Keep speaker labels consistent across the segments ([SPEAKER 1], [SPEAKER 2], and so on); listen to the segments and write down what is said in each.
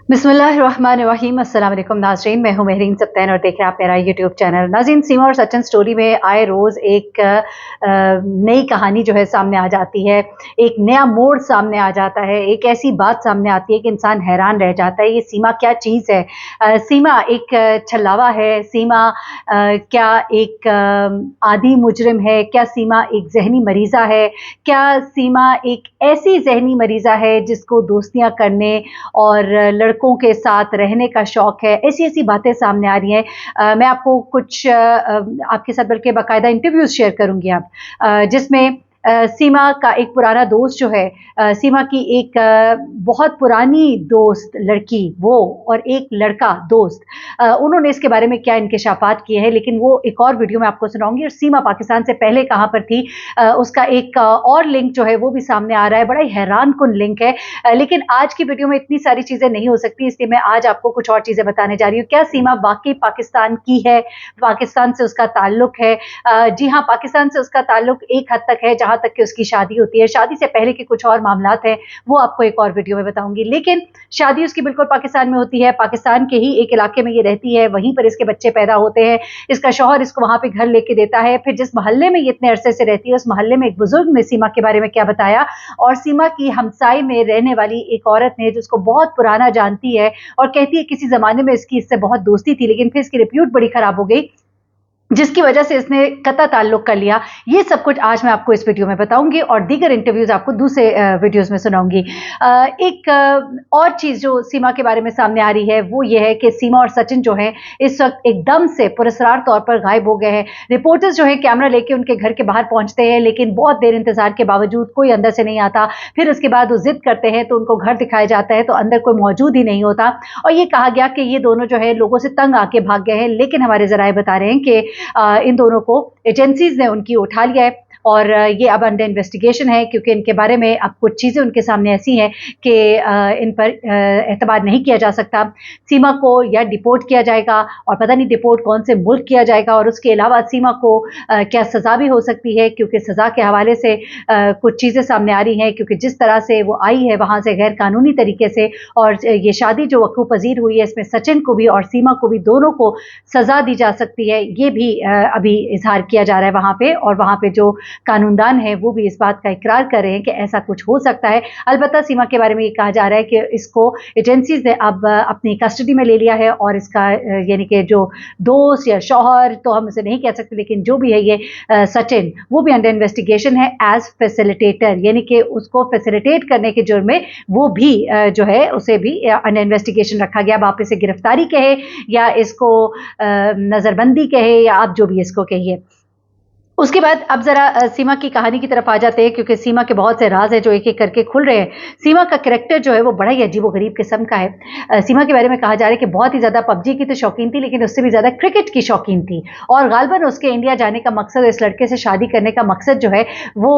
[SPEAKER 1] बिस्मिल्लाहिर्रहमानिर्रहीम। अस्सलाम वालेकुम नाज़रीन, मैं हूं महरीन सब्तैन और देख रहे हैं आप मेरा यूट्यूब चैनल। नाज़रीन, सीमा और सचिन स्टोरी में आए रोज़ एक नई कहानी जो है सामने आ जाती है, एक नया मोड़ सामने आ जाता है, एक ऐसी बात सामने आती है कि इंसान हैरान रह जाता है, ये सीमा क्या चीज़ है? सीमा एक छल्लावा है, सीमा क्या एक आदी मुजरिम है? क्या सीमा एक ज़हनी मरीज़ा है? क्या सीमा एक ऐसी ज़हनी मरीज़ा है जिसको दोस्तियाँ करने और लड़कों के साथ रहने का शौक है, ऐसी-ऐसी बातें सामने आ रही हैं। मैं आपको कुछ आपके साथ बल्कि बाकायदा इंटरव्यूज़ शेयर करूँगी अब जिसमें सीमा का एक पुराना दोस्त जो है सीमा की एक बहुत पुरानी दोस्त लड़की वो और एक लड़का दोस्त उन्होंने इसके बारे में क्या इंकशाफ़ात किए हैं, लेकिन वो एक और वीडियो मैं आपको सुनाऊँगी। और सीमा पाकिस्तान से पहले कहाँ पर थी उसका एक और लिंक जो है वो भी सामने आ रहा है, बड़ा ही हैरानकुन लिंक है। लेकिन आज की वीडियो में इतनी सारी चीज़ें नहीं हो सकती, इसलिए मैं आज आपको कुछ और चीज़ें बताने जा रही हूँ। क्या सीमा वाक़ई पाकिस्तान की है? पाकिस्तान से उसका ताल्लुक है? जी हाँ, पाकिस्तान से उसका ताल्लुक एक हद तक है, जहाँ तक कि उसकी शादी होती है। शादी से पहले के कुछ और मामलात हैं, वो आपको एक और वीडियो में बताऊँगी। लेकिन शादी उसकी बिल्कुल पाकिस्तान में होती है, पाकिस्तान के ही एक इलाके में ये रहती है, वहीं पर इसके बच्चे पैदा होते हैं। इसका शौहर इसको वहाँ पे घर लेके देता है। फिर जिस मोहल्ले में ये इतने अरसे से रहती है, उस मोहल्ले में एक बुज़ुर्ग ने सीमा के बारे में क्या बताया और सीमा की हमसाई में रहने वाली एक औरत ने जिसको बहुत पुराना जानती है और कहती है किसी ज़माने में इससे बहुत दोस्ती थी, लेकिन फिर इसकी रिप्यूट बड़ी खराब हो गई, जिसकी वजह से इसने कतई ताल्लुक कर लिया। ये सब कुछ आज मैं आपको इस वीडियो में बताऊँगी और दीगर इंटरव्यूज़ आपको दूसरे वीडियोज़ में सुनाऊँगी। एक और चीज़ जो सीमा के बारे में सामने आ रही है, वो ये है कि सीमा और सचिन जो हैं, इस वक़्त एकदम से पुरस्रार तौर पर गायब हो गए हैं। रिपोर्टर्स जो हैं कैमरा लेके उनके घर के बाहर पहुँचते हैं, लेकिन बहुत देर इंतज़ार के बावजूद कोई अंदर से नहीं आता। फिर उसके बाद वो ज़िद करते हैं, तो उनको घर दिखाया जाता है, तो अंदर कोई मौजूद ही नहीं होता और ये कहा गया कि ये दोनों जो है लोगों से तंग आके भाग गए हैं। लेकिन हमारे ज़राए बता रहे हैं कि इन दोनों को एजेंसीज़ ने उनकी उठा लिया है और ये अब अंडर इन्वेस्टिगेशन है, क्योंकि इनके बारे में अब कुछ चीज़ें उनके सामने ऐसी हैं कि इन पर एतबार नहीं किया जा सकता। सीमा को या डिपोर्ट किया जाएगा और पता नहीं डिपोर्ट कौन से मुल्क किया जाएगा और उसके अलावा सीमा को क्या सज़ा भी हो सकती है, क्योंकि सज़ा के हवाले से कुछ चीज़ें सामने आ रही हैं, क्योंकि जिस तरह से वो आई है वहाँ से गैर कानूनी तरीके से और ये शादी जो वक़्फ़ पज़ीर हुई है, इसमें सचिन को भी और सीमा को भी दोनों को सज़ा दी जा सकती है। ये भी अभी इज़हार किया जा रहा है वहाँ पे और वहाँ पे जो कानूनदान हैं वो भी इस बात का इकरार कर रहे हैं कि ऐसा कुछ हो सकता है। अलबत्ता सीमा के बारे में ये कहा जा रहा है कि इसको एजेंसीज़ ने अब अपनी कस्टडी में ले लिया है और इसका यानी कि जो दोस्त या शौहर तो हम उसे नहीं कह सकते, लेकिन जो भी है ये सचिन, वो भी अंडर इन्वेस्टिगेशन है एज़ फैसिलिटेटर, यानी कि उसको फैसिलिटेट करने के जुर्म में वो भी जो है उसे भी अंडर इन्वेस्टिगेशन रखा गया। अब आप इसे गिरफ्तारी कहें या इसको नज़रबंदी कहे या आप जो भी इसको कहिए। उसके बाद अब ज़रा सीमा की कहानी की तरफ आ जाते हैं, क्योंकि सीमा के बहुत से राज़ हैं जो एक-एक करके खुल रहे हैं। सीमा का कैरेक्टर जो है वो बड़ा ही अजीब-ओ-गरीब किस्म का है। सीमा के बारे में कहा जा रहा है कि बहुत ही ज़्यादा पबजी की तो शौकीन थी, लेकिन उससे भी ज़्यादा क्रिकेट की शौकीन थी और ग़ालिबन उसके इंडिया जाने का मकसद, इस लड़के से शादी करने का मकसद जो है वो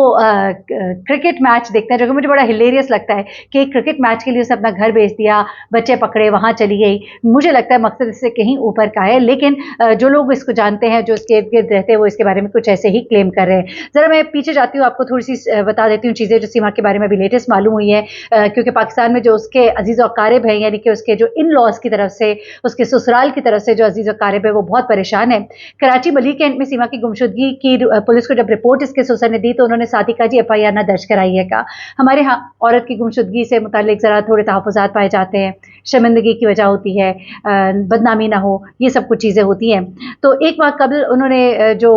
[SPEAKER 1] क्रिकेट मैच देखना है, जो कि मुझे बड़ा हिलेरियस लगता है कि एक क्रिकेट मैच के लिए उसने अपना घर बेच दिया, बच्चे पकड़े, वहाँ चली गई। मुझे लगता है मकसद इससे कहीं ऊपर का है, लेकिन जो लोग इसको जानते हैं, जो इसके इर्द-गिर्द रहते हैं, वो इसके बारे में कुछ ऐसे ही क्लेम कर रहे हैं। ज़रा मैं पीछे जाती हूँ, आपको थोड़ी-सी बता देती हूँ चीज़ें जो सीमा के बारे में अभी लेटेस्ट मालूम हुई हैं, क्योंकि पाकिस्तान में जो उसके अज़ीज़ व अक़ारिब हैं, यानी कि उसके जो इन-लॉज़ की तरफ से, उसके ससुराल की तरफ से जो अज़ीज़ व अक़ारिब है, वो बहुत परेशान हैं। कराची मलिक कैंट में सीमा की गुमशुदगी की पुलिस को जब रिपोर्ट इसके ससुर ने दी, तो उन्होंने साथ ही कहा जी एफआईआर ना दर्ज कराइएगा। हमारे यहाँ औरत की गुमशुदगी से मुताल्लिक ज़रा थोड़े तहफ़्फ़ुज़ात पाए जाते हैं, शर्मिंदगी की वजह होती है, बदनामी ना हो, ये सब कुछ चीज़ें होती हैं। तो एक माह कबल उन्होंने जो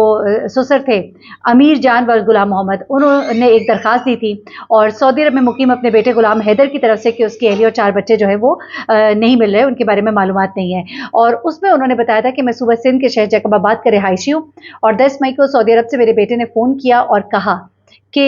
[SPEAKER 1] ससुर थे अमीर जान व गुलाम मोहम्मद, उन्होंने एक दरख्वास्त दी थी और सऊदी अरब में मुकीम अपने बेटे गुलाम हैदर की तरफ से कि उसकी अहली और 4 बच्चे जो हैं वो नहीं मिल रहे, उनके बारे में मालूमात नहीं है और उसमें उन्होंने बताया था कि मैं सुबह सिंध के शहर जैकबाबाद का रिहायशी हूँ और 10 मई को सऊदी अरब से मेरे बेटे ने फ़ोन किया और कहा कि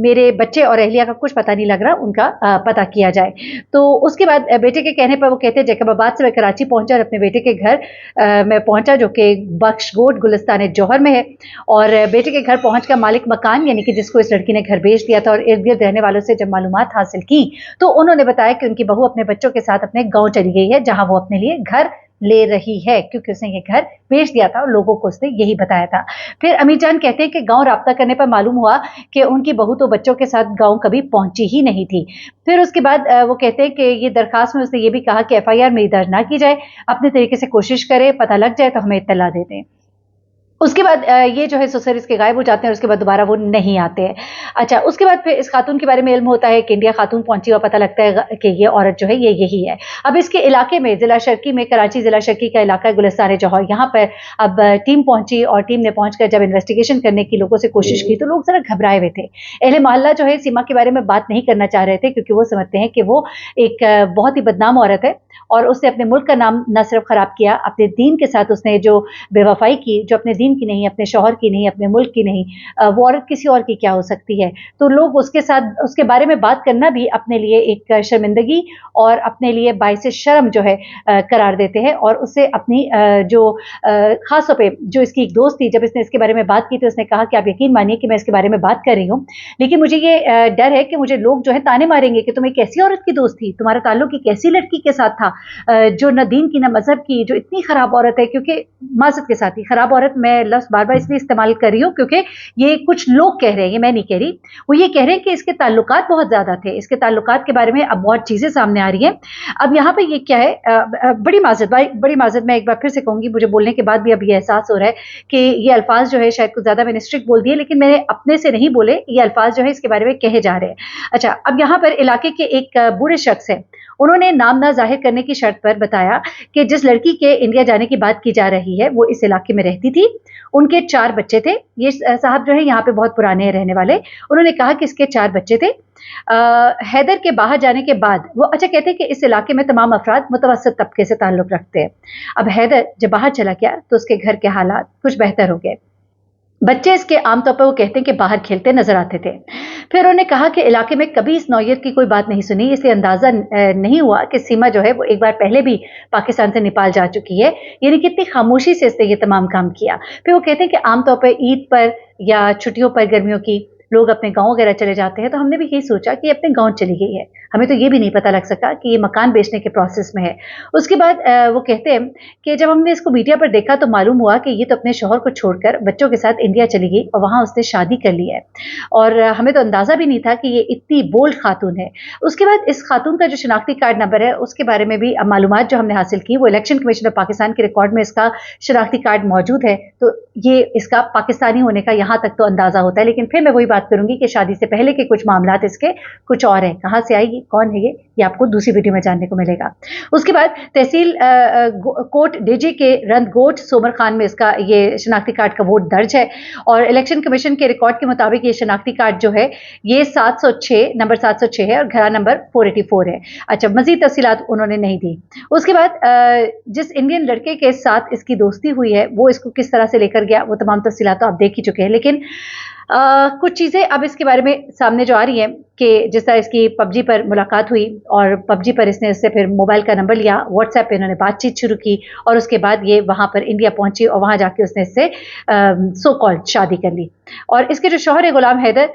[SPEAKER 1] मेरे बच्चे और अहलिया का कुछ पता नहीं लग रहा, उनका पता किया जाए। तो उसके बाद बेटे के कहने पर वो कहते हैं जैकबाबाद से मैं कराची पहुँचा और अपने बेटे के घर मैं पहुँचा, जो कि बख्शगोट गुलिस्तान जौहर में है और बेटे के घर पहुँचकर मालिक मकान, यानी कि जिसको इस लड़की ने घर बेच दिया था, और इर्द-गिर्द रहने वालों से जब मालूमात हासिल की, तो उन्होंने बताया कि उनकी बहू अपने बच्चों के साथ अपने गाँव चली गई है, जहाँ वो अपने लिए घर ले रही है, क्योंकि उसने ये घर बेच दिया था और लोगों को उसने यही बताया था। फिर अमीर जान कहते हैं कि गांव राब्ता करने पर मालूम हुआ कि उनकी बहू तो बच्चों के साथ गांव कभी पहुंची ही नहीं थी। फिर उसके बाद वो कहते हैं कि ये दरखास्त में उसने ये भी कहा कि एफआईआर मेरी दर्ज ना की जाए, अपने तरीके से कोशिश करे, पता लग जाए तो हमें इत्तला दे दें। उसके बाद ये जो है ससुर इसके गायब हो जाते हैं और उसके बाद दोबारा वो नहीं आते हैं। अच्छा, उसके बाद फिर इस खातून के बारे में इल्म होता है कि इंडिया खातून पहुंची और पता लगता है कि ये औरत जो है ये यही है। अब इसके इलाके में जिला शर्की में, कराची जिला शर्की का इलाका है गुलिस्तान जौहर, यहाँ पर अब टीम पहुंची और टीम ने पहुंचकर जब इन्वेस्टिगेशन करने की लोगों से कोशिश की तो लोग जरा घबराए हुए थे। अहले मोहल्ला जो है सीमा के बारे में बात नहीं करना चाह रहे थे, क्योंकि वो समझते हैं कि वो एक बहुत ही बदनाम औरत है और उसने अपने मुल्क का नाम न सिर्फ खराब किया, अपने दीन के साथ उसने जो बेवफाई की, जो अपने दीन की नहीं, अपने शौहर की नहीं, अपने मुल्क की नहीं, वो औरत किसी और की क्या हो सकती है। तो लोग उसके साथ उसके बारे में बात करना भी अपने लिए एक शर्मिंदगी और अपने लिए बाइस शर्म जो है करार देते हैं और उससे अपनी जो खास तौर पर जो इसकी एक दोस्त थी, जब इसने इसके बारे में बात की तो उसने कहा कि आप यकीन मानिए कि मैं इसके बारे में बात कर रही हूँ, लेकिन मुझे ये डर है कि मुझे लोग जो है ताने मारेंगे कि तुम एक ऐसी औरत की दोस्त थी, तुम्हारा ताल्लुक एक ऐसी लड़की के साथ था जो न दीन की न मजहब की, जो इतनी खराब औरत है। क्योंकि माजरत के साथ ही खराब औरत मैं लफ्ज बार बार इसलिए इस्तेमाल कर रही हूँ क्योंकि ये कुछ लोग कह रहे हैं, ये मैं नहीं कह रही, वो ये कह रहे हैं कि इसके ताल्लुकात बहुत ज्यादा थे। इसके ताल्लुकात के बारे में अब बहुत चीजें सामने आ रही हैं। अब यहाँ पे ये क्या है, बड़ी माजरत मैं एक बार फिर से कहूंगी, मुझे बोलने के बाद भी अब ये एहसास हो रहा है कि ये अल्फाज जो है शायद कुछ ज्यादा मैंने स्ट्रिक्ट बोल दिए, लेकिन मैंने अपने से नहीं बोले, ये अल्फाज जो है इसके बारे में कहे जा रहे हैं। अच्छा, अब यहाँ पर इलाके के एक बूढ़े शख्स है, उन्होंने नाम ना जाहिर करने की शर्त पर बताया कि जिस लड़की के इंडिया जाने की बात की जा रही है वो इस इलाके में रहती थी, उनके 4 बच्चे थे। ये साहब जो है यहाँ पे बहुत पुराने रहने वाले, उन्होंने कहा कि इसके 4 बच्चे थे। हैदर के बाहर जाने के बाद वो अच्छा कहते हैं कि इस इलाके में तमाम अफराद मुतवसत तबके से ताल्लुक रखते हैं। अब हैदर जब बाहर चला गया तो उसके घर के हालात कुछ बेहतर हो गए। बच्चे इसके आमतौर पर वो कहते हैं कि बाहर खेलते नजर आते थे। फिर उन्होंने कहा कि इलाके में कभी इस नौयत की कोई बात नहीं सुनी, इसलिए अंदाजा नहीं हुआ कि सीमा जो है वो एक बार पहले भी पाकिस्तान से नेपाल जा चुकी है, यानी कितनी खामोशी से इसने ये तमाम काम किया। फिर वो कहते हैं कि आमतौर पर ईद पर या छुट्टियों पर गर्मियों की लोग अपने गांव वगैरह चले जाते हैं, तो हमने भी यही सोचा कि अपने गांव चली गई है, हमें तो ये भी नहीं पता लग सका कि ये मकान बेचने के प्रोसेस में है। उसके बाद वो कहते हैं कि जब हमने इसको मीडिया पर देखा तो मालूम हुआ कि ये तो अपने शौहर को छोड़कर बच्चों के साथ इंडिया चली गई और वहां उसने शादी कर ली है, और हमें तो अंदाजा भी नहीं था कि ये इतनी बोल्ड खातून है। उसके बाद इस खातून का जो शनाख्ती कार्ड नंबर है उसके बारे में भी मालूमात जो हमने हासिल की, वो इलेक्शन कमीशन ऑफ पाकिस्तान के रिकॉर्ड में इसका शनाख्ती कार्ड मौजूद है, तो ये इसका पाकिस्तानी होने का यहाँ तक तो अंदाजा होता है। लेकिन फिर मैं वही बात करूंगी कि शादी से पहले के कुछ मामलात इसके कुछ और हैं, कहाँ से आएगी, कौन है ये आपको दूसरी वीडियो में जानने को मिलेगा। उसके बाद तहसील कोट डीजी के रंदगोट सोमर खान में इसका ये शनाख्ती कार्ड का वोट दर्ज है, और इलेक्शन कमीशन के रिकॉर्ड के मुताबिक ये शनाख्ती कार्ड जो है ये 706 नंबर 706 है और घरा नंबर 484 है। अच्छा, मजीद तफसीलात उन्होंने नहीं दी। उसके बाद जिस इंडियन लड़के के साथ इसकी दोस्ती हुई है वो इसको किस तरह से लेकर गया, वो तमाम तफसीलात तो आप देख ही चुके हैं, लेकिन कुछ चीज़ें अब इसके बारे में सामने जो आ रही हैं कि जिस तरह इसकी पबजी पर मुलाकात हुई और पबजी पर इसने इससे फिर मोबाइल का नंबर लिया, व्हाट्सएप पे इन्होंने बातचीत शुरू की और उसके बाद ये वहाँ पर इंडिया पहुंची और वहाँ जाके उसने इससे सो कॉल्ड शादी कर ली। और इसके जो शौहर है गुलाम हैदर,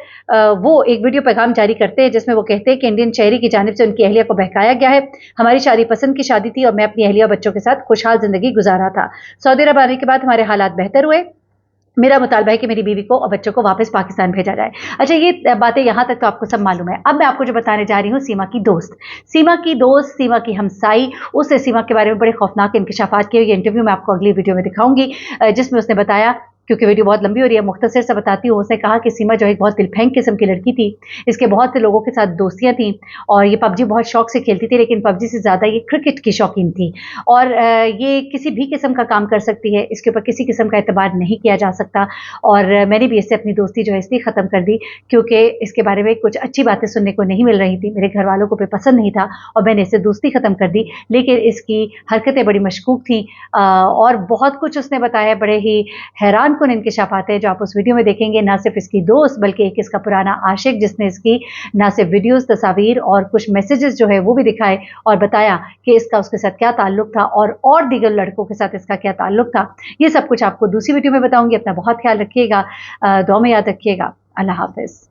[SPEAKER 1] वो एक वीडियो पैगाम जारी करते हैं जिसमें वो कहते हैं कि इंडियन शहरी की जानिब से उनकी अहलिया को बहकाया गया है, हमारी शादी पसंद की शादी थी और मैं अपनी अहलिया बच्चों के साथ खुशहाल जिंदगी गुजारा था। सऊदी अरब आने के बाद हमारे हालात बेहतर हुए, मेरा मुतालबा है कि मेरी बीवी को और बच्चों को वापस पाकिस्तान भेजा जाए। अच्छा, ये बातें यहाँ तक तो आपको सब मालूम है। अब मैं आपको जो बताने जा रही हूँ, सीमा की दोस्त, सीमा की हमसाई, उसने सीमा के बारे में बड़े खौफनाक इंकशाफात किए। ये इंटरव्यू मैं आपको अगली वीडियो में दिखाऊंगी, जिसमें उसने बताया, क्योंकि वीडियो बहुत लंबी हो रही है, मुख्तसर से बताती हूँ। उसने कहा कि सीमा जो एक बहुत दिलफेंग किस्म की लड़की थी, इसके बहुत से लोगों के साथ दोस्तियां थी और ये पबजी बहुत शौक से खेलती थी, लेकिन पबजी से ज़्यादा ये क्रिकेट की शौकीन थी और ये किसी भी किस्म का काम कर सकती है, इसके ऊपर किसी किस्म का एतबार नहीं किया जा सकता। और मैंने भी इससे अपनी दोस्ती जो है इसलिए ख़त्म कर दी क्योंकि इसके बारे में कुछ अच्छी बातें सुनने को नहीं मिल रही थी, मेरे घर वालों को भी पसंद नहीं था और मैंने इससे दोस्ती ख़त्म कर दी। लेकिन इसकी हरकतें बड़ी मशकूक थी और बहुत कुछ उसने बताया, बड़े ही हैरान कुन इंकशाफात हैं जो आप उस वीडियो में देखेंगे। ना सिर्फ इसकी दोस्त बल्कि एक इसका पुराना आशिक जिसने इसकी ना सिर्फ वीडियोस, तस्वीर और कुछ मैसेजेस जो है वो भी दिखाए और बताया कि इसका उसके साथ क्या ताल्लुक था और दीगर लड़कों के साथ इसका क्या ताल्लुक था। ये सब कुछ आपको दूसरी वीडियो में बताऊंगी। अपना बहुत ख्याल रखिएगा, दुआ में याद रखिएगा। अल्लाह हाफिज।